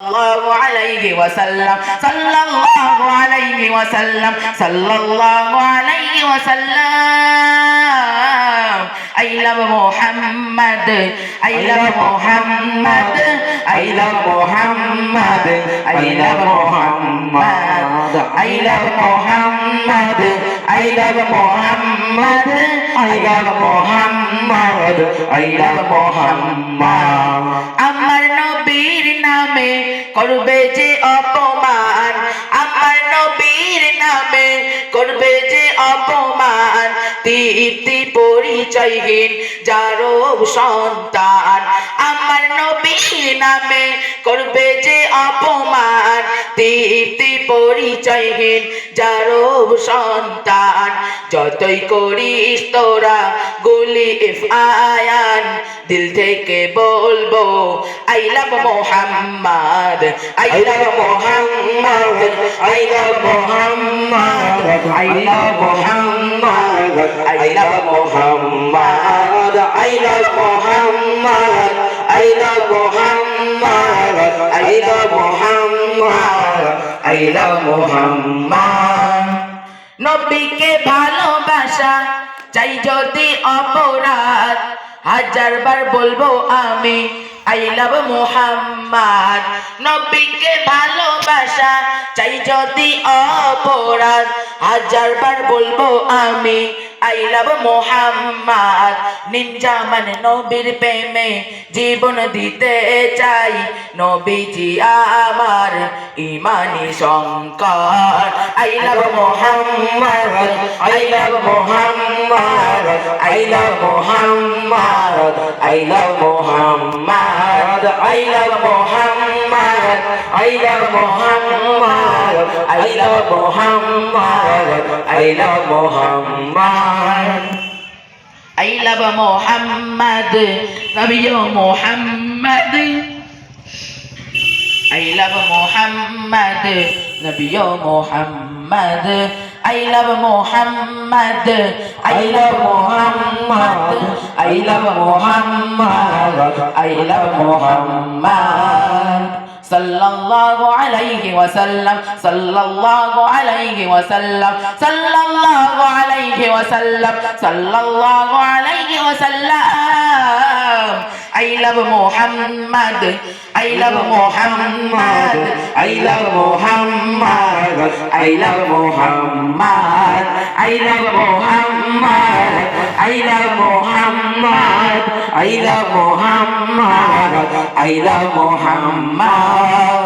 الله عليه وسلم صلى الله عليه وسلم صلى الله عليه وسلم I love Muhammad I love Muhammad I love Muhammad I love Muhammad I love Muhammad I love Muhammad I love Muhammad I love Muhammad আমার নবীর নামে করবে যে অপমান আমার নবীর নামে করবে যে অপমান তৃপ্তি পরিচয়হীন যারো সন্তান আমার নবীর নামে করবে যে অপমান তৃপ্তি পরিচয়হীন যারো সন্তান যতই করিস তোরা গুলি ইফআয়ান দিল থেকে বলবো I love Muhammad I love Muhammad I love Muhammad I love Muhammad I love Muhammad I love Muhammad I love Muhammad I love Muhammad I love Muhammad নবীকে ভালোবাসা চাই যদি অপরাধ হাজারবার বলবো আমি I love Muhammad নবীকে ভালোবাসা চাই যদি অপরাধ হাজারবার বলবো আমি I love Muhammad নিঞ্জা মানে নবীর প্রেমে জীবন দিতে চাই নবীজি আমার ইমানি সংকট I love Muhammad I love Muhammad I love Muhammad I love Muhammad I love Muhammad I love Muhammad I love Muhammad I love Muhammad I love Muhammad Nabi Muhammad I love Muhammad Nabi Muhammad I love Muhammad I love Muhammad I love Muhammad I love Muhammad sallallahu alayhi wa sallam sallallahu alayhi wa sallam sallallahu alayhi wa sallam sallallahu alayhi wa sallam I love Muhammad I love Muhammad I love Muhammad I love Muhammad I love Muhammad I love Muhammad I love Muhammad I love Muhammad